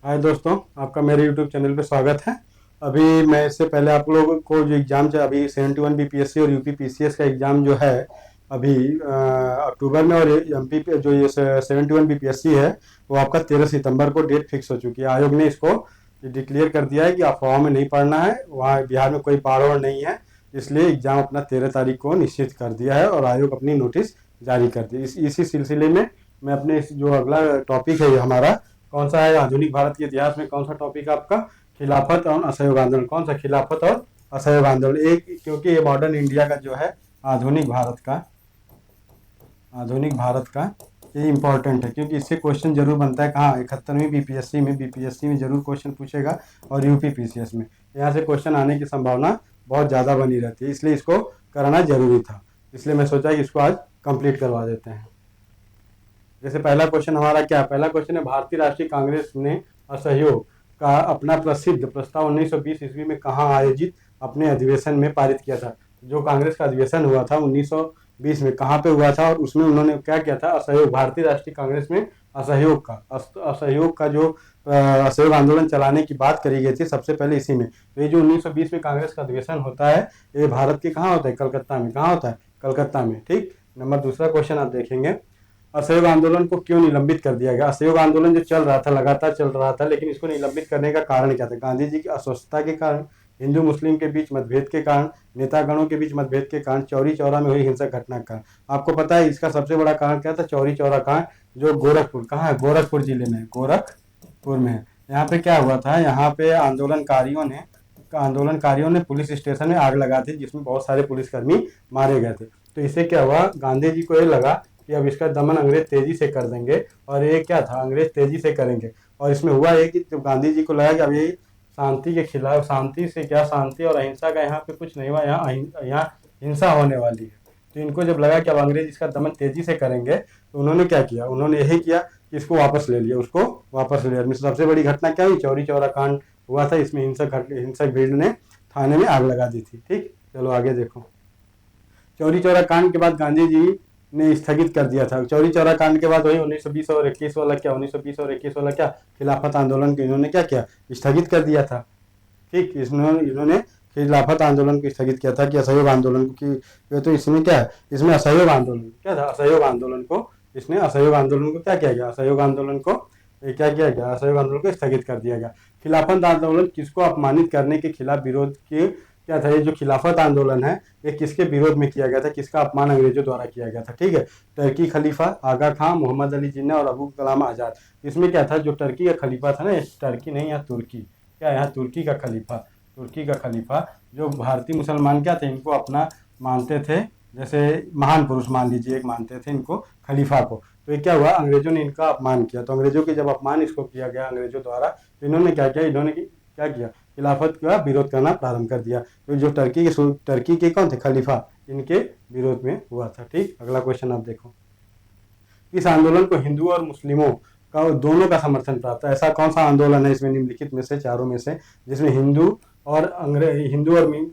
हाय दोस्तों, आपका मेरे यूट्यूब चैनल पे स्वागत है। अभी मैं इससे पहले आप लोगों को जो एग्ज़ाम अभी 71 बीपीएससी और यूपी पीसीएस का एग्ज़ाम जो है अभी अक्टूबर में, और एमपी पे जो ये 71 बीपीएससी है वो आपका 13 सितंबर को डेट फिक्स हो चुकी है। आयोग ने इसको डिक्लेयर कर दिया है कि अफवाहों में नहीं पड़ना है, वहाँ बिहार में कोई बाढ़ और नहीं है, इसलिए एग्ज़ाम अपना 13 तारीख को निश्चित कर दिया है और आयोग अपनी नोटिस जारी कर दी। इसी सिलसिले में मैं अपने जो अगला टॉपिक है ये हमारा कौन सा है, आधुनिक भारत के इतिहास में कौन सा टॉपिक है आपका, खिलाफत और असहयोग आंदोलन। कौन सा? खिलाफत और असहयोग आंदोलन। एक, क्योंकि ये मॉडर्न इंडिया का जो है आधुनिक भारत का आधुनिक भारत का ये इंपॉर्टेंट है, क्योंकि इससे क्वेश्चन जरूर बनता है। कहाँ? 71वीं बीपीएससी में जरूर क्वेश्चन पूछेगा, और यूपी पीसीएस में यहाँ से क्वेश्चन आने की संभावना बहुत ज़्यादा बनी रहती है, इसलिए इसको करना जरूरी था। इसलिए मैं सोचा कि इसको आज कंप्लीट करवा देते हैं। जैसे पहला क्वेश्चन हमारा क्या है? पहला क्वेश्चन है, भारतीय राष्ट्रीय कांग्रेस ने असहयोग का अपना प्रसिद्ध प्रस्ताव 1920 ईस्वी में कहाँ आयोजित अपने अधिवेशन में पारित किया था? जो कांग्रेस का अधिवेशन हुआ था 1920 में, कहाँ पे हुआ था और उसमें उन्होंने क्या किया था? असहयोग, भारतीय राष्ट्रीय कांग्रेस में असहयोग का जो असहयोग आंदोलन चलाने की बात करी गई थी सबसे पहले इसी में। तो ये जो 1920 में कांग्रेस का अधिवेशन होता है, ये भारत के कहाँ होता है? कलकत्ता में। कहाँ होता है? कलकत्ता में। ठीक। नंबर दूसरा क्वेश्चन आप देखेंगे, असहयोग आंदोलन को क्यों निलंबित कर दिया गया? असहयोग आंदोलन जो चल रहा था, लगातार चल रहा था, लेकिन इसको निलंबित करने का कारण क्या था? गांधी जी की अस्वस्थता के कारण, हिंदू मुस्लिम के बीच मतभेद के कारण, नेतागणों के बीच मतभेद के कारण, चौरी चौरा में हुई हिंसक घटना का कारण। आपको पता है इसका सबसे बड़ा कारण क्या था? चौरी चौरा कांड, जो गोरखपुर, कहाँ है? गोरखपुर जिले में, गोरखपुर में है। यहाँ पे क्या हुआ था? यहाँ पे आंदोलनकारियों ने पुलिस स्टेशन में आग लगा दी, जिसमें बहुत सारे पुलिसकर्मी मारे गए थे। तो इससे क्या हुआ? गांधी जी को ये लगा कि अब इसका दमन अंग्रेज तेजी से कर देंगे, और ये क्या था? अंग्रेज तेजी से करेंगे। और इसमें हुआ ये कि जब गांधी जी को लगा कि अब ये शांति के खिलाफ, शांति से क्या, शांति और अहिंसा का यहाँ पे कुछ नहीं हुआ, यहाँ हिंसा होने वाली है। तो इनको जब लगा कि अब अंग्रेज इसका दमन तेजी से करेंगे, तो उन्होंने क्या किया? उन्होंने यही किया कि इसको वापस ले लिया, उसको वापस ले लिया। इसमें सबसे बड़ी घटना क्या हुई? चौरी चौरा कांड हुआ था। इसमें हिंसक भीड़ ने थाने में आग लगा दी थी। ठीक, चलो आगे देखो। चौरी चौरा कांड के बाद गांधी जी ने स्थगित कर दिया था। चौरी चौरा कांड के बाद वही 1920 और 21 वाला क्या, 1920 और 21 वाला क्या, खिलाफत आंदोलन को इन्होंने क्या किया? स्थगित कर दिया था। ठीक, इन्होंने खिलाफत आंदोलन को स्थगित किया था कि असहयोग आंदोलन को कि, तो इसमें क्या है? इसमें असहयोग आंदोलन क्या था? असहयोग आंदोलन को, इसने असहयोग आंदोलन को क्या किया गया? असहयोग आंदोलन को क्या किया गया? असहयोग आंदोलन को स्थगित कर दिया गया। खिलाफत आंदोलन किसको अपमानित करने के खिलाफ विरोध के क्या था? ये जो खिलाफत आंदोलन है ये किसके विरोध में किया गया था? किसका अपमान अंग्रेजों द्वारा किया गया था? ठीक है, टर्की खलीफा आगा खां, मोहम्मद अली जिन्ना और अबू कलाम आजाद। इसमें क्या था? जो टर्की का खलीफा था ना, ये टर्की नहीं, यहाँ तुर्की, क्या यहाँ तुर्की का खलीफा, जो भारतीय मुसलमान क्या थे, इनको अपना मानते थे, जैसे महान पुरुष मान लीजिए, एक मानते थे इनको, खलीफा को। तो ये क्या हुआ? अंग्रेजों ने इनका अपमान किया। तो अंग्रेजों के जब अपमान इसको किया गया अंग्रेजों द्वारा, तो इन्होंने क्या किया? इन्होंने क्या किया? खिलाफत का विरोध करना प्रारंभ कर दिया। तो जो टर्की के कौन थे? खलीफा, इनके विरोध में हुआ था। ठीक, अगला क्वेश्चन आप देखो। इस आंदोलन को हिंदू और मुस्लिमों का, दोनों का समर्थन प्राप्त है। ऐसा कौन सा आंदोलन है इसमें निम्नलिखित में से, चारों में से, जिसमें हिंदू और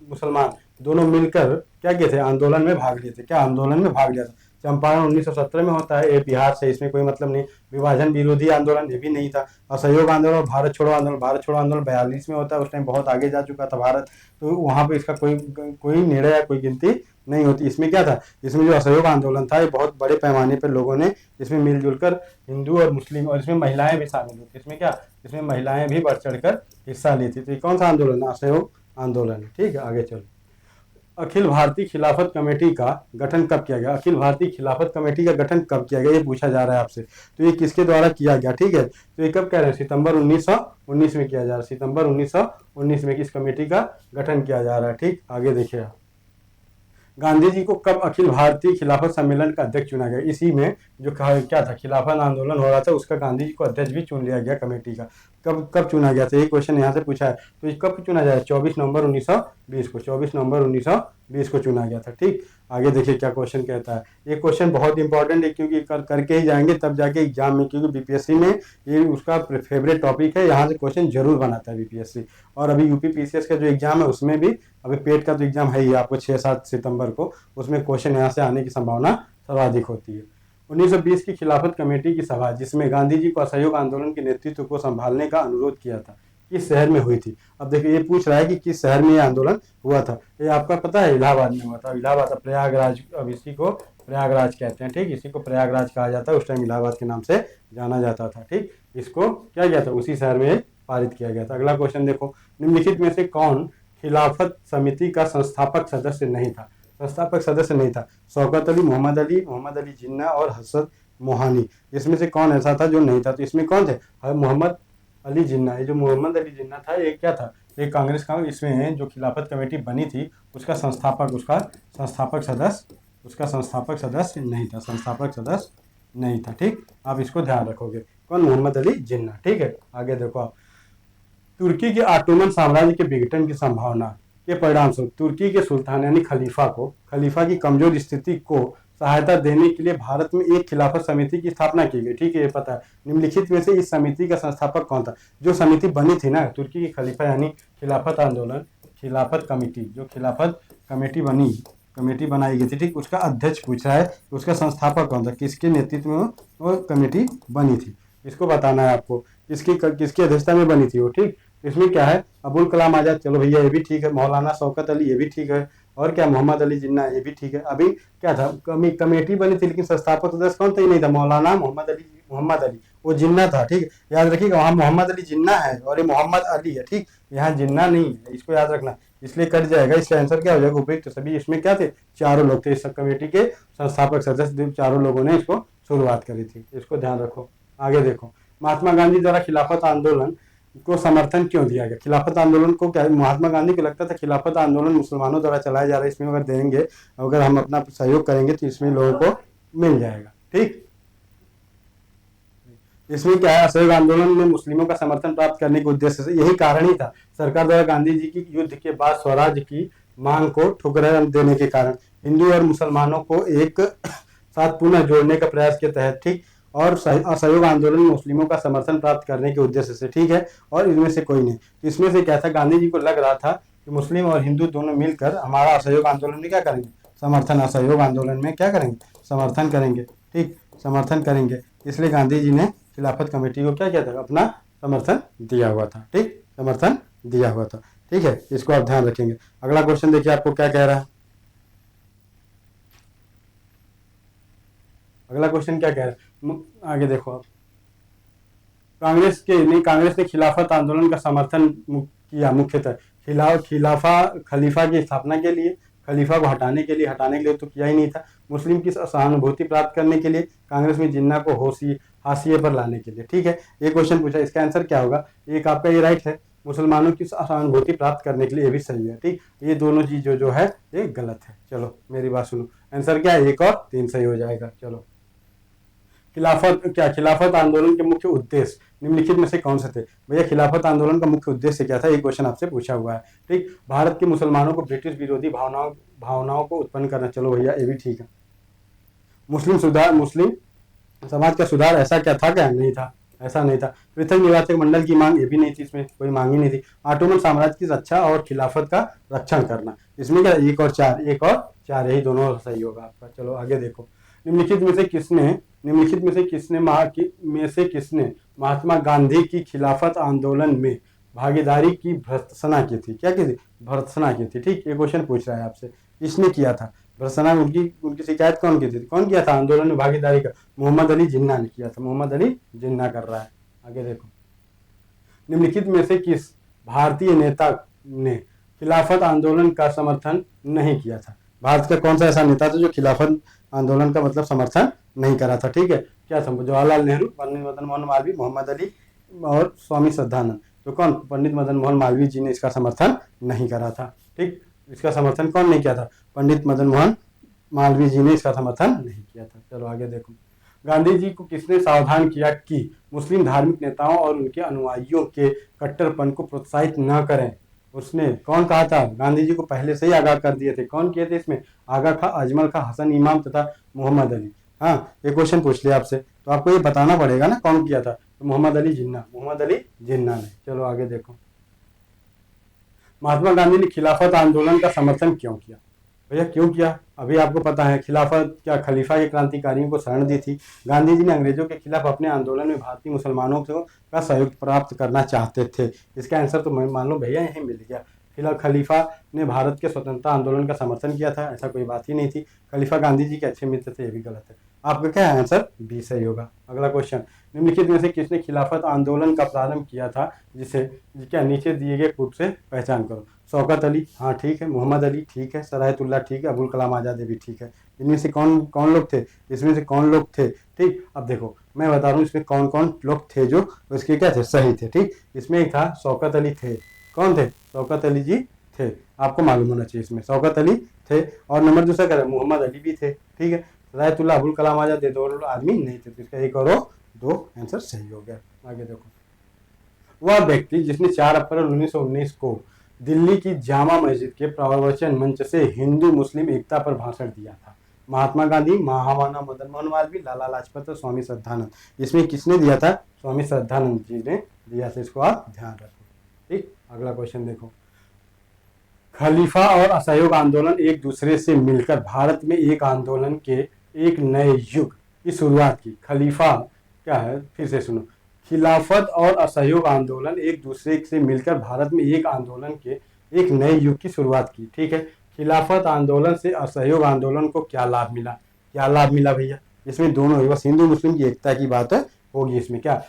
मुसलमान दोनों मिलकर क्या किए थे? आंदोलन में भाग लिए थे। क्या आंदोलन में भाग लिया था? चंपारण 1917 में होता है, ये बिहार से, इसमें कोई मतलब नहीं। विभाजन विरोधी आंदोलन ये भी नहीं था। असहयोग आंदोलन और भारत छोड़ो आंदोलन 42 में होता है, उस टाइम बहुत आगे जा चुका था भारत, तो वहां पे इसका कोई निर्णय या कोई गिनती नहीं होती। इसमें क्या था? इसमें जो असहयोग आंदोलन था, ये बहुत बड़े पैमाने पर लोगों ने इसमें मिलजुल कर, हिंदू और मुस्लिम, और इसमें महिलाएं भी शामिल हुई थी। इसमें क्या? इसमें महिलाएं भी बढ़ चढ़कर हिस्सा ली थी। तो ये कौन सा आंदोलन है? असहयोग आंदोलन है। ठीक है, आगे चलो। अखिल भारतीय खिलाफत कमेटी का गठन कब किया गया? अखिल भारतीय खिलाफत कमेटी का गठन कब किया गया, ये पूछा जा रहा है आपसे। तो ये किसके द्वारा किया गया? ठीक है, तो ये कब कह रहे हैं? सितंबर 1919 में किया जा रहा है। सितंबर 1919 में इस कमेटी का गठन किया जा रहा है। ठीक, आगे देखिए आप। गांधी जी को कब अखिल भारतीय खिलाफत सम्मेलन का अध्यक्ष चुना गया? इसी में जो क्या था, खिलाफत आंदोलन हो रहा था, उसका गांधी जी को अध्यक्ष भी चुन लिया गया कमेटी का। कब कब चुना गया था? ये क्वेश्चन यहाँ से पूछा है। तो ये कब चुना जाए? 24 नवंबर 1920 को, 24 नवंबर 1920 को चुना गया था। ठीक, आगे देखिए क्या क्वेश्चन कहता है। ये क्वेश्चन बहुत इंपॉर्टेंट है, क्योंकि करके ही जाएंगे तब जाके एग्जाम में, क्योंकि बीपीएससी में ये उसका फेवरेट टॉपिक है, यहाँ से क्वेश्चन जरूर बनाता है बीपीएससी। और अभी यूपी पीसीएस का जो एग्जाम है उसमें भी, अभी पेट का तो एग्जाम है ही आपको 6-7 सितंबर को, उसमें क्वेश्चन यहाँ से आने की संभावना सर्वाधिक होती है। 1920 की खिलाफत कमेटी की सभा जिसमें गांधी जी को असहयोग आंदोलन के नेतृत्व को संभालने का अनुरोध किया था, किस शहर में हुई थी। अब देखिए ये पूछ रहा है कि किस शहर में ये आंदोलन हुआ था। ये आपका पता है इलाहाबाद में हुआ था। इलाहाबाद, प्रयागराज, अब इसी को प्रयागराज कहते हैं। ठीक, इसी को प्रयागराज कहा जाता है। उस टाइम इलाहाबाद के नाम से जाना जाता था। ठीक, इसको क्या किया था, उसी शहर में पारित किया गया था। अगला क्वेश्चन देखो, निम्नलिखित में से कौन खिलाफत समिति का संस्थापक सदस्य नहीं था। संस्थापक सदस्य नहीं था। शौकत अली, मोहम्मद अली जिन्ना और हसरत मोहानी, इसमें से कौन ऐसा था जो नहीं था। तो इसमें कौन थे, मोहम्मद अली जिन्ना। ये जो मोहम्मद अली जिन्ना था ये क्या था, एक कांग्रेस का, इसमें जो खिलाफत कमेटी बनी थी उसका संस्थापक सदस्य नहीं था। संस्थापक सदस्य नहीं था। ठीक, आप इसको ध्यान रखोगे, कौन, मोहम्मद अली जिन्ना। ठीक है, आगे देखो आप, तुर्की के ऑटोमन साम्राज्य के विघटन की संभावना के परिणाम स्वरूप तुर्की के सुल्तान यानी खलीफा की कमजोर स्थिति को सहायता देने के लिए भारत में एक खिलाफत समिति की स्थापना की गई। ठीक है, ये पता है। निम्नलिखित में से इस समिति का संस्थापक कौन था। जो समिति बनी थी ना तुर्की की खलीफा यानी खिलाफत आंदोलन, खिलाफत कमेटी, जो खिलाफत कमेटी बनाई गई थी, ठीक, उसका अध्यक्ष पूछ रहा है, उसका संस्थापक कौन था, किसके नेतृत्व में वो कमेटी बनी थी, इसको बताना है आपको। किसकी अध्यक्षता में बनी थी वो। ठीक, इसमें क्या है, अबुल कलाम आजाद, चलो भैया ये भी ठीक है। मौलाना शौकत अली, ये भी ठीक है। और क्या, मोहम्मद अली जिन्ना, ये भी ठीक है। अभी क्या था, कमेटी बनी थी लेकिन संस्थापक सदस्य कौन था, ही नहीं था। मौलाना मोहम्मद अली, वो जिन्ना था। ठीक, याद रखिएगा, वहाँ मोहम्मद अली जिन्ना है और ये मोहम्मद अली है। ठीक, यहाँ जिन्ना नहीं है, इसको याद रखना, इसलिए कट जाएगा। इसका आंसर क्या हो जाएगा, उपयुक्त। सभी इसमें क्या थे, चारों लोग थे। इस कमेटी के संस्थापक सदस्य चारों लोगों ने इसको शुरुआत करी थी, इसको ध्यान रखो। आगे देखो, महात्मा गांधी द्वारा खिलाफत आंदोलन को समर्थन क्यों दिया गया। खिलाफत आंदोलन को क्या, महात्मा गांधी को लगता था खिलाफत आंदोलन मुसलमानों द्वारा चलाया जा रहा है, इसमें अगर देंगे, अगर हम अपना सहयोग करेंगे तो इसमें लोगों को मिल जाएगा। ठीक, इसमें क्या है, असहयोग आंदोलन में मुस्लिमों का समर्थन प्राप्त करने के उद्देश्य से, यही कारण ही था सरकार द्वारा गांधी जी की युद्ध के बाद स्वराज की मांग को ठुकराया देने के कारण हिंदू और मुसलमानों को एक साथ पुनः जोड़ने का प्रयास के तहत, ठीक, और असहयोग आंदोलन में मुस्लिमों का समर्थन प्राप्त करने के उद्देश्य से। ठीक है, और इनमें से कोई नहीं। तो इसमें से क्या था, गांधी जी को लग रहा था कि मुस्लिम और हिंदू दोनों मिलकर हमारा असहयोग आंदोलन में क्या करेंगे, समर्थन, असहयोग आंदोलन में क्या करेंगे, समर्थन करेंगे। ठीक, समर्थन करेंगे, इसलिए गांधी जी ने खिलाफत कमेटी को क्या किया था, अपना समर्थन दिया हुआ था। ठीक, समर्थन दिया हुआ था। ठीक है, इसको आप ध्यान रखेंगे। अगला क्वेश्चन देखिए आपको क्या कह रहा है। अगला क्वेश्चन क्या कह रहा है, आगे देखो आप। कांग्रेस ने खिलाफत आंदोलन का समर्थन किया मुख्यतः खलीफा की स्थापना के लिए, खलीफा को हटाने के लिए तो किया ही नहीं था। मुस्लिम की सहानुभूति प्राप्त करने के लिए, कांग्रेस में जिन्ना को हाशिए पर लाने के लिए। ठीक है, ये क्वेश्चन पूछा, इसका आंसर क्या होगा, एक आपका ये राइट है, मुसलमानों की सहानुभूति प्राप्त करने के लिए, ये भी सही है। ठीक, ये दोनों चीज जो है ये गलत है। चलो मेरी बात सुनो, आंसर क्या है, 1 और 3 सही हो जाएगा। चलो, खिलाफत आंदोलन के मुख्य उद्देश्य निम्नलिखित में से कौन से थे। भैया खिलाफत आंदोलन का मुख्य उद्देश्य क्या था, एक क्वेश्चन आपसे पूछा हुआ है। ठीक, भारत के मुसलमानों को ब्रिटिश विरोधी भावनाओं को उत्पन्न करना। चलो भैया ये भी ठीक है। मुस्लिम समाज का सुधार, ऐसा क्या था, क्या नहीं था, ऐसा नहीं था। पृथक निर्वाचक मंडल की मांग, ये भी नहीं थी, इसमें कोई मांग ही नहीं थी। ऑटोमन साम्राज्य की रक्षा और खिलाफत का रक्षण करना, इसमें क्या, 1 और 4 यही दोनों सही होगा आपका। चलो आगे देखो, निम्नलिखित में से किसने महात्मा गांधी की खिलाफत आंदोलन में भागीदारी की भर्त्सना की थी। क्या की थी, भर्त्सना की थी। ठीक, ये क्वेश्चन पूछ रहा है आपसे, किसने किया था भर्त्सना, उनकी शिकायत कौन की थी, कौन किया था आंदोलन में भागीदारी का, मोहम्मद अली जिन्ना ने किया था। मोहम्मद अली जिन्ना कर रहा है। आगे देखो, निम्नलिखित में से किस भारतीय नेता ने खिलाफत आंदोलन का समर्थन नहीं किया था। भारत का कौन सा ऐसा नेता था जो खिलाफत आंदोलन का मतलब समर्थन नहीं करा था। ठीक है, क्या था, जवाहरलाल नेहरू, पंडित मदन मोहन मालवीय, मोहम्मद अली और स्वामी श्रद्धानंद। तो कौन, पंडित मदन मोहन मालवीय जी ने इसका समर्थन नहीं करा था। ठीक, इसका समर्थन कौन नहीं किया था, पंडित मदन मोहन मालवीय जी ने इसका समर्थन नहीं किया था। चलो आगे देखो, गांधी जी को किसने सावधान किया कि मुस्लिम धार्मिक नेताओं और उनके अनुयायियों के कट्टरपन को प्रोत्साहित न करें। उसने कौन कहा था, गांधी जी को पहले से ही आगाह कर दिए थे। कौन किए थे इसमें, आगा खां, अजमल खां, हसन इमाम तथा मोहम्मद अली। हाँ, ये क्वेश्चन पूछ लिया आपसे, तो आपको ये बताना पड़ेगा ना कौन किया था। तो मोहम्मद अली जिन्ना ने। चलो आगे देखो, महात्मा गांधी ने खिलाफत आंदोलन का समर्थन क्यों किया। भैया क्यों किया? अभी आपको पता है खिलाफत क्या खलीफा के क्रांतिकारियों को शरण दी थी। गांधी जी ने अंग्रेजों के खिलाफ अपने आंदोलन में भारतीय मुसलमानों का सहयोग प्राप्त करना चाहते थे। इसका आंसर तो मैं मान लो भैया यही मिल गया। खलीफा ने भारत के स्वतंत्रता आंदोलन का समर्थन किया था, ऐसा कोई बात ही नहीं थी। खलीफा गांधी जी के अच्छे मित्र थे, ये भी गलत है। आपका क्या है आंसर? बी सही होगा। अगला क्वेश्चन, निम्नलिखित में से किसने खिलाफत आंदोलन का प्रारंभ किया था, जिसे क्या नीचे दिए गए कूट से पहचान करो। शौकत अली, हाँ ठीक है। मोहम्मद अली ठीक है। सरायतुल्लाह ठीक है। अबुल कलाम आजाद भी ठीक है। इनमें से कौन कौन लोग थे? इसमें से कौन लोग थे? ठीक, अब देखो मैं बता रहा हूँ इसमें कौन कौन लोग थे जो उसके क्या थे, सही थे। ठीक, इसमें एक था शौकत अली थे। कौन थे? शौकत अली जी थे। आपको मालूम होना चाहिए इसमें शौकत अली थे। और नंबर दूसरा क्या था? मोहम्मद अली भी थे। ठीक है। सरायतुल्लाह अबुल कलाम आजाद ये दो आदमी नहीं थे, तो इसका एक और दो आंसर सही हो गया। आगे देखो, वह व्यक्ति जिसने 4 अप्रैल 1919 को दिल्ली की जामा मस्जिद के प्रवचन मंच से हिंदू मुस्लिम एकता पर भाषण दिया था। महात्मा गांधी, महामानव मदन मोहन मालवीय, लाला लाजपत और स्वामी श्रद्धानंद। इसमें किसने दिया था? स्वामी श्रद्धानंद जी ने दिया था। इसको आप ध्यान रखो। ठीक, अगला क्वेश्चन देखो, खलीफा और असहयोग आंदोलन एक दूसरे से मिलकर भारत में एक आंदोलन के एक नए युग की शुरुआत की। खलीफा क्या है, फिर से सुनो, खिलाफत और असहयोग आंदोलन एक दूसरे से मिलकर भारत में एक आंदोलन के एक नए युग की शुरुआत की। ठीक है। खिलाफत आंदोलन से असहयोग आंदोलन को क्या लाभ मिला? क्या लाभ मिला भैया? इसमें दोनों बस हिंदू मुस्लिम की एकता की बात होगी। इसमें क्या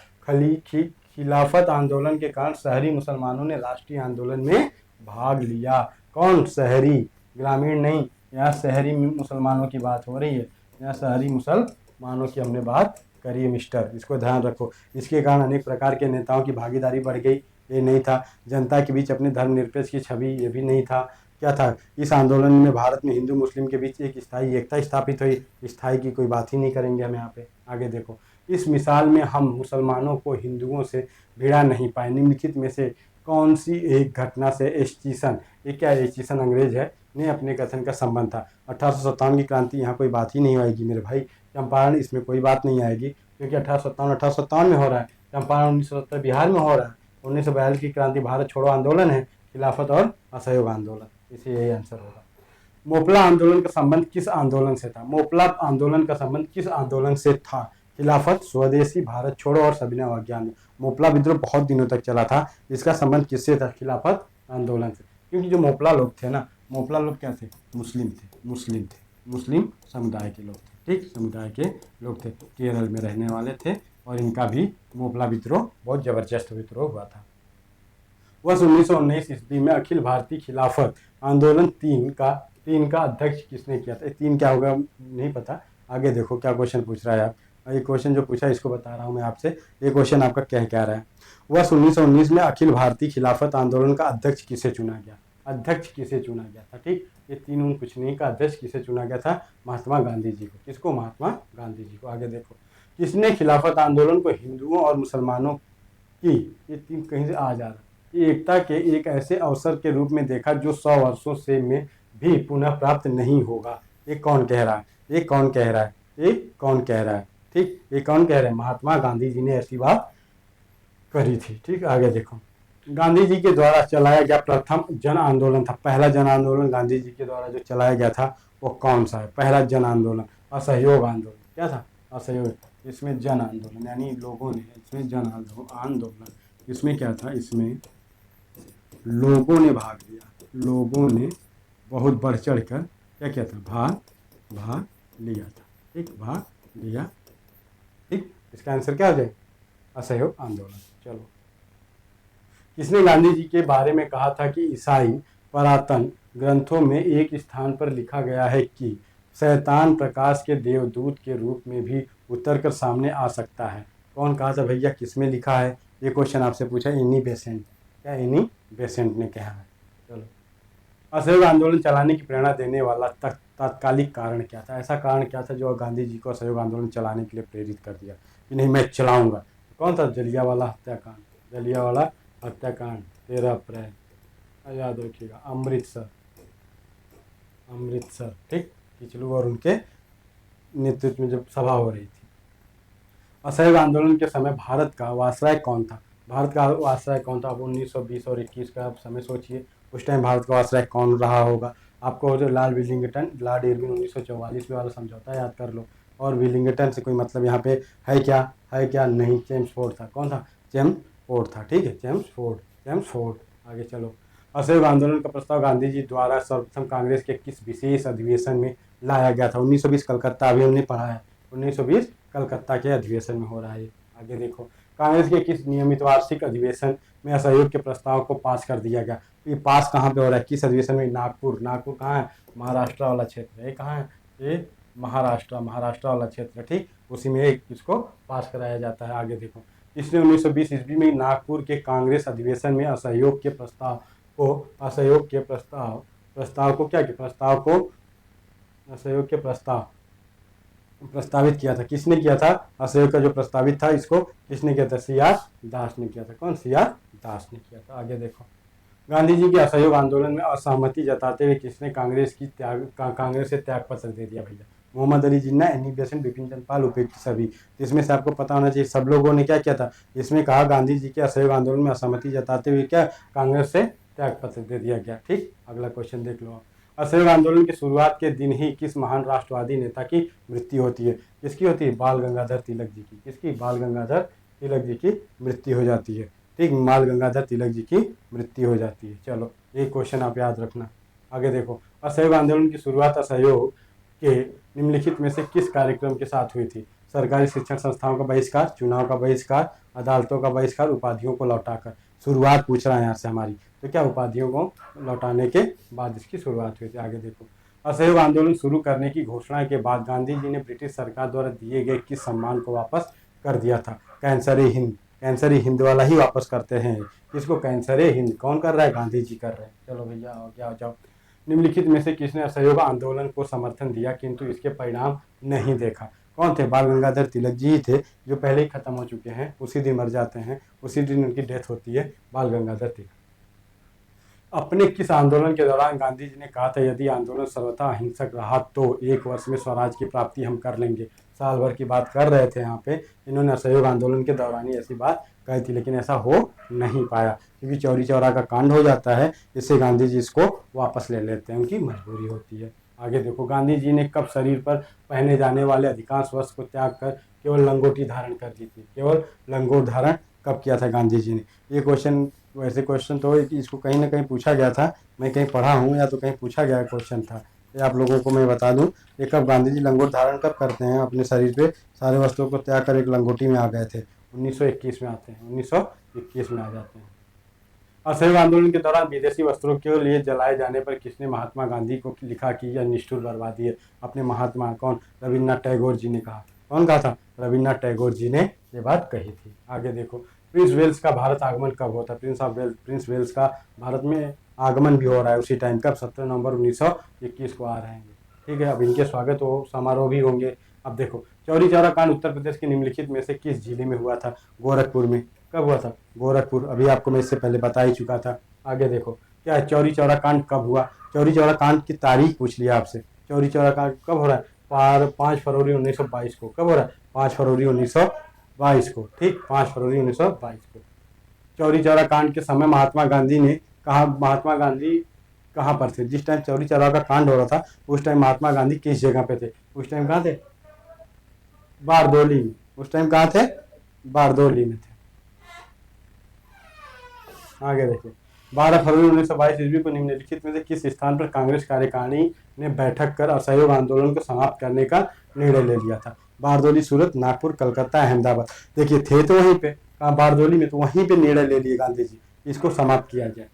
खिलाफत आंदोलन के कारण शहरी मुसलमानों ने राष्ट्रीय आंदोलन में भाग लिया। कौन? शहरी, ग्रामीण नहीं। यहाँ शहरी मुसलमानों की बात हो रही है, यहाँ शहरी मुसलमानों की हमने बात करी है मिस्टर, इसको ध्यान रखो। इसके कारण अनेक प्रकार के नेताओं की भागीदारी बढ़ गई, ये नहीं था। जनता के बीच अपने धर्मनिरपेक्ष की छवि, ये भी नहीं था। क्या था? इस आंदोलन में भारत में हिंदू मुस्लिम के बीच एक स्थायी एकता स्थापित हुई। स्थायी की कोई बात ही नहीं करेंगे हम यहाँ पे। आगे देखो, इस मिसाल में हम मुसलमानों को हिंदुओं से भिड़ा नहीं पाए। निम्नलिखित में से कौन सी एक घटना से एस्टीसन, ये क्या एस्टीसन अंग्रेज है, ने अपने कथन का संबंध था? 1857 की क्रांति, यहाँ कोई बात ही नहीं आएगी मेरे भाई। चंपारण, इसमें कोई बात नहीं आएगी क्योंकि 1857 में हो रहा है। चंपारण 1970 बिहार में हो रहा है। 1942 की क्रांति भारत छोड़ो आंदोलन है, खिलाफत और असहयोग आंदोलन, इसे यही आंसर होगा। मोपला आंदोलन का संबंध किस आंदोलन से था? मोपला आंदोलन का संबंध किस आंदोलन से था? खिलाफत, स्वदेशी, भारत छोड़ो और सविनय अवज्ञा। मोपला विद्रोह बहुत दिनों तक चला था। इसका संबंध किससे था? खिलाफत आंदोलन से। क्योंकि जो मोपला लोग थे ना, मोपला लोग क्या थे? मुस्लिम थे। मुस्लिम समुदाय के लोग थे। ठीक, समुदाय के लोग थे, केरल में रहने वाले थे। और इनका भी मोपला विद्रोह बहुत जबरदस्त विद्रोह हुआ था। वर्ष 1919 ईस्वी में अखिल भारतीय खिलाफत आंदोलन तीन का अध्यक्ष किसने किया था? तीन क्या होगा नहीं पता। आगे देखो क्या क्वेश्चन पूछ रहा है आप। ये क्वेश्चन जो पूछा इसको बता रहा हूँ मैं आपसे। ये क्वेश्चन आपका क्या कह रहा है? वर्ष 1919 में अखिल भारतीय खिलाफत आंदोलन का अध्यक्ष किसे चुना गया? अध्यक्ष किसे चुना गया था? ठीक, ये तीनों कुछ नहीं का अध्यक्ष किसे चुना गया था? महात्मा गांधी जी को। किसको? महात्मा गांधी जी को। आगे देखो, किसने खिलाफत आंदोलन को हिंदुओं और मुसलमानों की, ये तीन कहीं से आ जा रहा है, एकता के एक ऐसे अवसर के रूप में देखा जो 100 वर्षों से में भी पुनः प्राप्त नहीं होगा। ये कौन कह रहा है? ये कौन कह रहा है? ये कौन कह रहा है? ठीक, ये कौन कह रहे हैं? महात्मा गांधी जी ने ऐसी बात करी थी। ठीक, आगे देखो, गांधी जी के द्वारा चलाया गया प्रथम जन आंदोलन था। पहला जन आंदोलन गांधी जी के द्वारा जो चलाया गया था वो कौन सा है? पहला जन आंदोलन असहयोग आंदोलन। क्या था? असहयोग। इसमें जन आंदोलन यानी लोगों ने, इसमें जन आंदोलन, इसमें क्या था? इसमें लोगों ने भाग लिया। लोगों ने बहुत बढ़ चढ़ कर क्या किया था? भाग लिया था। ठीक, भाग लिया। ठीक, इसका आंसर क्या हो जाए? असहयोग आंदोलन। चलो, किसने गांधी जी के बारे में कहा था कि ईसाई पुरातन ग्रंथों में एक स्थान पर लिखा गया है कि शैतान प्रकाश के देवदूत के रूप में भी उतर कर सामने आ सकता है? कौन कहा था भैया? किसमें लिखा है? ये क्वेश्चन आपसे पूछा एनी बेसेंट। क्या एनी बेसेंट ने कहा है? चलो, असहयोग आंदोलन चलाने की प्रेरणा देने वाला तात्कालिक कारण क्या था? ऐसा कारण क्या था जो गांधी जी को असहयोग आंदोलन चलाने के लिए प्रेरित कर दिया कि नहीं मैं चलाऊंगा? कौन था? जलियांवाला हत्याकांड। जलियांवाला हत्याकांड 13 अप्रैल, याद रखिएगा, अमृतसर। ठीक, किचलू और उनके नेतृत्व में जब सभा हो रही थी। असहयोग आंदोलन के समय भारत का वायसराय कौन था? भारत का वायसराय कौन था? अब 1920 और 21 का आप समय सोचिए, उस टाइम भारत का वायसराय कौन रहा होगा? आपको जो लॉर्ड इरविन 1944 में वाला समझौता याद कर लो। और विलिंगटन से कोई मतलब यहाँ पे है क्या, नहीं, चेम्सफोर्ड था। कौन था? चेम्सफोर्ड था। ठीक है, चेम्सफोर्ड। आगे चलो। असहयोग आंदोलन का प्रस्ताव गांधी जी द्वारा सर्वप्रथम कांग्रेस के किस विशेष अधिवेशन में लाया गया था? 1920 कलकत्ता। अभी हमने पढ़ा है 1920 कलकत्ता के अधिवेशन में हो रहा है। आगे देखो, कांग्रेस के किस नियमित वार्षिक अधिवेशन में असहयोग के प्रस्ताव को पास कर दिया गया? ये पास कहाँ पे हो रहा है, किस अधिवेशन में? नागपुर कहाँ है? महाराष्ट्र वाला क्षेत्र है। कहाँ है ये? महाराष्ट्र वाला क्षेत्र। ठीक, उसी में इसको पास कराया जाता है। आगे देखो, इसने 1920 ईस्वी में नागपुर के कांग्रेस अधिवेशन में असहयोग के प्रस्ताव को प्रस्तावित किया था। किसने किया था? असहयोग का जो प्रस्तावित था, इसको किसने किया था? सी आर दास ने किया था। कौन? सी आर दास ने किया था। आगे देखो, गांधी जी के असहयोग आंदोलन में असहमति जताते हुए किसने कांग्रेस से त्याग पत्र दे दिया? भैया, मोहम्मद अली जिन्ना, एनी बेसेंट, बिपिन चंद्र पाल, उपेक्षित सभी। इसमें से आपको पता होना चाहिए सब लोगों ने क्या किया था। इसमें कहा गांधी जी के असहयोग आंदोलन में असहमति जताते हुए क्या कांग्रेस से त्याग पत्र दे दिया गया। ठीक, अगला क्वेश्चन देख लो आप। असहयोग आंदोलन की शुरुआत के दिन ही किस महान राष्ट्रवादी नेता की मृत्यु होती है? किसकी होती है? बाल गंगाधर तिलक जी की। किसकी? बाल गंगाधर तिलक जी की मृत्यु हो जाती है। ठीक, बाल गंगाधर तिलक जी की मृत्यु हो जाती है। चलो, ये क्वेश्चन आप याद रखना। आगे देखो, असहयोग आंदोलन की शुरुआत असहयोग के निम्नलिखित में से किस कार्यक्रम के साथ हुई थी? सरकारी शिक्षण संस्थाओं का बहिष्कार, चुनाव का बहिष्कार, अदालतों का बहिष्कार, उपाधियों को लौटाकर। शुरुआत पूछ रहा है यहाँ से हमारी, तो क्या उपाधियों को लौटाने के बाद इसकी शुरुआत हुई थी। आगे देखो, असहयोग आंदोलन शुरू करने की घोषणा के बाद गांधी जी ने ब्रिटिश सरकार द्वारा दिए गए किस सम्मान को वापस कर दिया था? कैंसर हिंद वाला ही वापस करते हैं। किसको? कैंसर हिंद। कौन कर रहा है? गांधी जी कर रहे हैं। चलो भैया, क्या हो जाओ। निम्नलिखित में से किसने असहयोग आंदोलन को समर्थन दिया किंतु इसके परिणाम नहीं देखा? कौन थे? बाल गंगाधर तिलक जी ही थे, जो पहले ही खत्म हो चुके हैं, उसी दिन मर जाते हैं, उसी दिन उनकी डेथ होती है, बाल गंगाधर तिलक। अपने किस आंदोलन के दौरान गांधी जी ने कहा था यदि आंदोलन सर्वथा अहिंसक रहा तो 1 वर्ष में स्वराज की प्राप्ति हम कर लेंगे? साल भर की बात कर रहे थे यहाँ पे, इन्होंने असहयोग आंदोलन के दौरान ही ऐसी बात कही थी, लेकिन ऐसा हो नहीं पाया क्योंकि चौरी चौरा का कांड हो जाता है। इससे गांधी जी इसको वापस ले लेते हैं, उनकी मजबूरी होती है। आगे देखो, गांधी जी ने कब शरीर पर पहने जाने वाले अधिकांश वस्त्र को त्याग कर केवल लंगोटी धारण कर दी थी? केवल लंगोट धारण कब किया था गांधी जी ने? ये क्वेश्चन, वैसे क्वेश्चन तो इसको कहीं ना कहीं पूछा गया था, मैं कहीं पढ़ा हूँ या तो कहीं पूछा गया क्वेश्चन था। ये आप लोगों को मैं बता दूं, ये कब गांधी जी लंगोट धारण कब करते हैं? अपने शरीर पे सारे वस्त्रों को त्याग कर एक लंगोटी में आ गए थे। 1921 में आते हैं, 1921 में आ जाते हैं। असहयोग आंदोलन के दौरान विदेशी वस्त्रों के लिए जलाए जाने पर किसने महात्मा गांधी को लिखा कि यह निष्ठुर बर्बादी है? अपने महात्मा कौन? रविन्द्रनाथ टैगोर जी ने कहा। कौन कहा था? रविन्द्रनाथ टैगोर जी ने ये बात कही थी। आगे देखो, प्रिंस वेल्स का भारत आगमन कब होता है? प्रिंस वेल्स का भारत में आगमन भी हो रहा है उसी टाइम का, 17 नवंबर 1921 को आ रहे हैं। ठीक है, अब इनके स्वागत समारोह भी होंगे। अब देखो, चौरी चौरा कांड उत्तर प्रदेश के निम्नलिखित में से किस जिले में हुआ था? गोरखपुर में। कब हुआ था? गोरखपुर। अभी आपको मैं इससे पहले बता ही चुका था। आगे देखो, क्या है? चौरी चौरा कांड कब हुआ? चौरी चौरा कांड की तारीख पूछ लिया आपसे। चौरी चौरा कांड कब हो रहा है? 5 फरवरी 1922 को। कब हो रहा है? 5 फरवरी 1922 को। ठीक, 5 फरवरी 1922 को। चौरी चौरा कांड के समय महात्मा गांधी कहाँ पर थे? जिस टाइम चौरी चौरा का कांड हो रहा था उस टाइम महात्मा गांधी किस जगह पे थे? उस टाइम कहाँ थे? बारदोली में। उस टाइम कहाँ थे? बारदोली में थे। आगे देखिए, 12 फरवरी 1922 ईस्वी को निम्नलिखित में से किस स्थान पर कांग्रेस कार्यकारिणी ने बैठक कर असहयोग आंदोलन को समाप्त करने का निर्णय ले लिया था? बारदोली, सूरत, नागपुर, कलकत्ता, अहमदाबाद। देखिए, थे तो वहीं पे, कहाँ? बारदोली में। तो वहीं पे निर्णय ले लिए गांधी जी, इसको समाप्त किया जाए।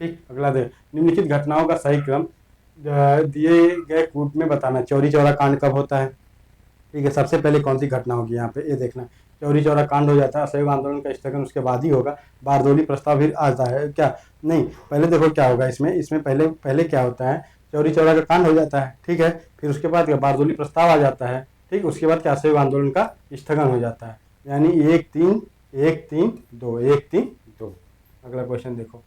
ठीक, अगला दे, निम्नलिखित घटनाओं का सही क्रम दिए गए कूट में बताना। चौरी चौरा कांड कब होता है? ठीक है, सबसे पहले कौन सी घटना होगी यहाँ पे, ये देखना। चौरी चौरा कांड हो जाता है, असहयोग आंदोलन का स्थगन उसके बाद ही होगा। बारदोली प्रस्ताव फिर आता है क्या? नहीं, पहले देखो क्या होगा इसमें पहले क्या होता है? चौरी चौरा का कांड हो जाता है। ठीक है, फिर उसके बाद बारदोली प्रस्ताव आ जाता है। ठीक, उसके बाद क्या? असहयोग आंदोलन का स्थगन हो जाता है, यानी 1-3-1-3-2। अगला क्वेश्चन देखो,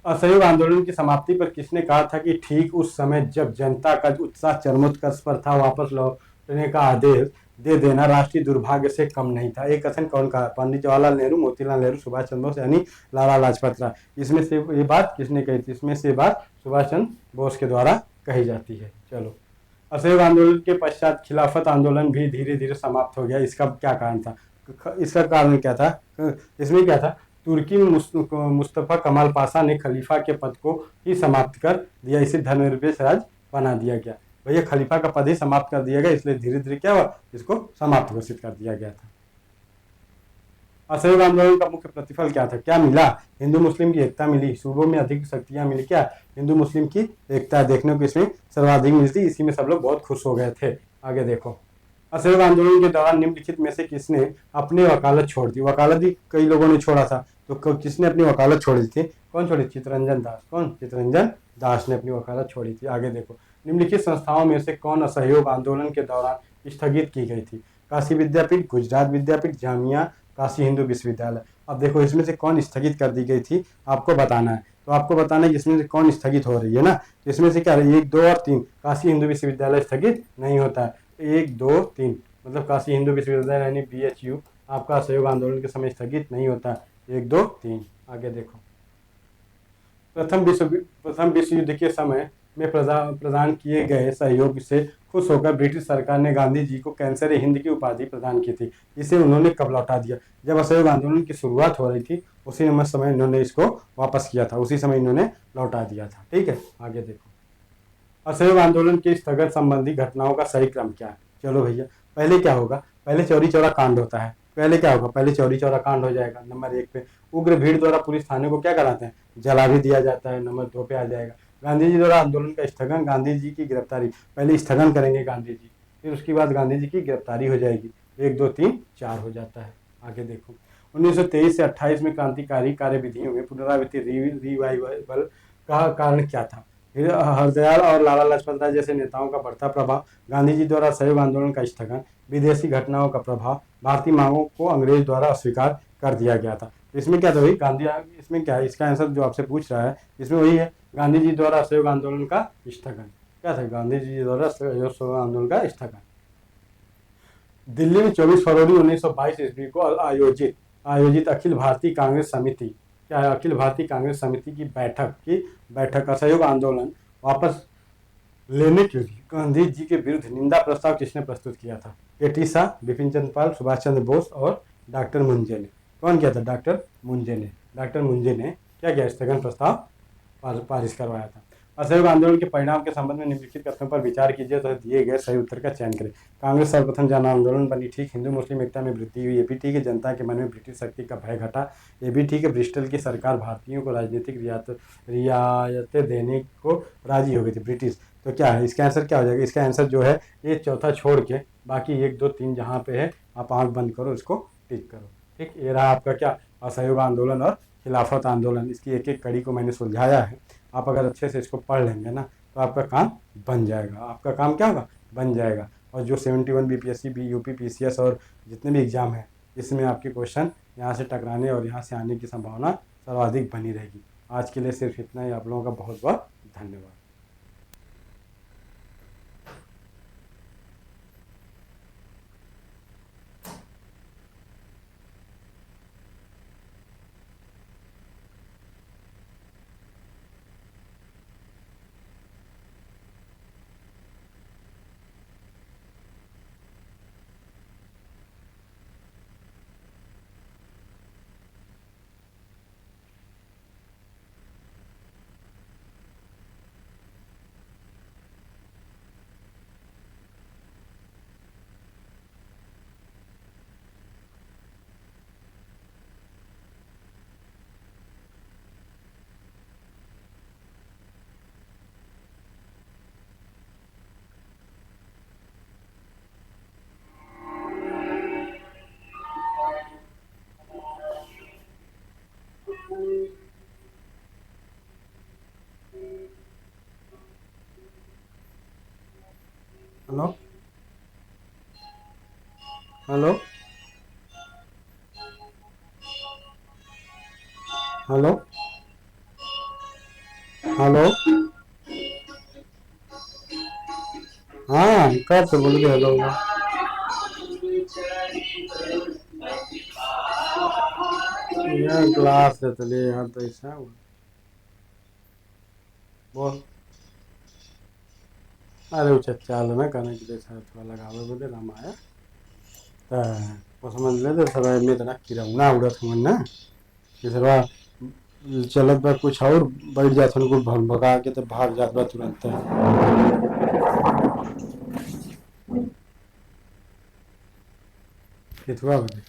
असहयोग आंदोलन की समाप्ति पर किसने कहा था कि ठीक उस समय जब जनता का उत्साह चरमोत्कर्ष पर था वापस लौटने का आदेश दे देना राष्ट्रीय दुर्भाग्य से कम नहीं था। एक कथन कौन कहा? पंडित जवाहरलाल नेहरू, मोतीलाल नेहरू, सुभाष चंद्र बोस यानी लाला लाजपत राय। इसमें से ये बात किसने कही थी? इसमें से ये बात सुभाष चंद्र बोस के द्वारा कही जाती है। चलो, असहयोग आंदोलन के पश्चात खिलाफत आंदोलन भी धीरे धीरे समाप्त हो गया। इसका क्या कारण था? इसका कारण क्या था? इसमें क्या था? तुर्की में मुस्तफा कमाल पाशा ने खलीफा के पद को ही समाप्त कर दिया, इसे धर्मनिरपेक्ष राज्य बना दिया गया। भैया खलीफा का पद ही समाप्त कर दिया गया, इसलिए धीरे धीरे क्या हुआ? इसको समाप्त घोषित कर दिया गया था। असहयोग आंदोलन का मुख्य प्रतिफल क्या था? क्या मिला? हिंदू मुस्लिम की एकता मिली, सूबों में अधिक शक्तियां मिली। क्या? हिंदू मुस्लिम की एकता देखने को इसमें सर्वाधिक मिलती, इसी में सब लोग बहुत खुश हो गए थे। आगे देखो, असहयोग आंदोलन के दौरान निम्नलिखित में से किसने अपनी वकालत छोड़ दी? वकालत भी कई लोगों ने छोड़ा था, तो किसने अपनी वकालत छोड़ी थी? कौन छोड़ी? चित्तरंजन दास। कौन? चित्तरंजन दास ने अपनी वकालत छोड़ी थी। आगे देखो, निम्नलिखित संस्थाओं में से कौन असहयोग आंदोलन के दौरान स्थगित की गई थी? काशी विद्यापीठ, गुजरात विद्यापीठ, जामिया काशी हिंदू विश्वविद्यालय। अब देखो, इसमें से कौन स्थगित कर दी गई थी आपको बताना है। तो आपको बताना है इसमें से कौन स्थगित हो रही है ना। तो इसमें से क्या है? 1, 2 और 3। काशी हिंदू विश्वविद्यालय स्थगित नहीं होता है। 1, 2, 3 मतलब काशी हिंदू विश्वविद्यालय यानी BHU आपका असहयोग आंदोलन के समय स्थगित नहीं होता। 1, 2, 3। आगे देखो, प्रथम विश्व युद्ध के समय में प्रदान किए गए सहयोग से खुश होकर ब्रिटिश सरकार ने गांधी जी को कैंसर हिंद की उपाधि प्रदान की थी। इसे उन्होंने कब लौटा दिया? जब असहयोग आंदोलन की शुरुआत हो रही थी, उसी समय इन्होंने इसको वापस किया था, उसी समय इन्होंने लौटा दिया था। ठीक है, आगे देखो, असहयोग आंदोलन के स्थगन संबंधी घटनाओं का सही क्रम क्या है? चलो भैया, पहले क्या होगा? पहले चौरी चौरा कांड होता है। पहले क्या होगा? पहले चौरी चौरा कांड हो जाएगा नंबर 1 पे। उग्र भीड़ द्वारा पुलिस थाने को क्या कराते हैं? जला भी दिया जाता है, नंबर 2 पे आ जाएगा। गांधी जी द्वारा आंदोलन का स्थगन, गांधी जी की गिरफ्तारी। पहले स्थगन करेंगे गांधी जी, फिर उसके बाद गांधी जी की गिरफ्तारी हो जाएगी। 1, 2, 3, 4 हो जाता है। आगे देखो, 1923 से 28 में क्रांतिकारी कार्यविधियों में पुनरावृत्ति रिवाइवल का कारण क्या था? हरदयाल और लाला लाजपत राय जैसे नेताओं का बढ़ता प्रभाव, गांधी जी द्वारा सहयोग आंदोलन का स्थगन, विदेशी घटनाओं का प्रभाव, भारतीय मांगों को अंग्रेज द्वारा अस्वीकार कर दिया गया था। इसमें क्या था भाई? गांधी, इसमें क्या है? इसका आंसर जो आपसे पूछ रहा है इसमें वही है, गांधी जी द्वारा असहयोग आंदोलन का स्थगन। क्या था? गांधी जी द्वारा असहयोग आंदोलन का स्थगन। दिल्ली में 24 फरवरी 1922 ईस्वी को आयोजित अखिल भारतीय कांग्रेस समिति, क्या है? अखिल भारतीय कांग्रेस समिति की बैठक असहयोग आंदोलन वापस लेने के लिए गांधी जी के विरुद्ध निंदा प्रस्ताव किसने प्रस्तुत किया था? KT शाह, बिपिन चंद्र पाल, सुभाष चंद्र बोस और डॉक्टर मुंजे ने। कौन किया था? डॉक्टर मुंजे ने। डॉक्टर मुंजे ने क्या किया? स्थगन प्रस्ताव पारित करवाया था। असहयोग आंदोलन के परिणाम के संबंध में निम्नलिखित कथनों पर विचार कीजिए तो दिए गए सही उत्तर का चयन करें। कांग्रेस सर्वप्रथम जन आंदोलन बनी, ठीक। हिंदू मुस्लिम एकता में वृद्धि हुई, ये भी ठीक है। जनता के मन में ब्रिटिश शक्ति का भय घटा, ये भी ठीक है। ब्रिस्टल की सरकार भारतीयों को राजनीतिक रियायतें देने को राजी हो गई थी, ब्रिटिश। तो क्या है इसका आंसर? क्या हो जाएगा? इसका आंसर जो है ये चौथा छोड़ के बाकी 1, 2, 3 जहाँ पे है आप आँख बंद करो, इसको टिक करो। ठीक, ये रहा आपका क्या? असहयोग आंदोलन और खिलाफत आंदोलन। इसकी एक एक कड़ी को मैंने सुलझाया है। आप अगर अच्छे से इसको पढ़ लेंगे ना तो आपका काम बन जाएगा। आपका काम क्या होगा? बन जाएगा। और जो 71 BPSC, UP, PCS और जितने भी एग्जाम हैं इसमें आपके क्वेश्चन यहाँ से टकराने और यहाँ से आने की संभावना सर्वाधिक बनी रहेगी। आज के लिए सिर्फ इतना ही। आप लोगों का बहुत बहुत धन्यवाद। Hello hello hello hello. हाँ, कब से बोल के हेलो। यार ग्लास देते ले यार तो ऐसा बोल। अरे वो चच्चा लो ना कहने के लिए थोड़ा लगावे बोले राम आया तो वो समझ ले तो सर में इतना किरौना उड़त हमन ना कि सर चलत बा कुछ और बैठ जात उनको भगा के तो भाग जात बा तुरंत। कितवा बजे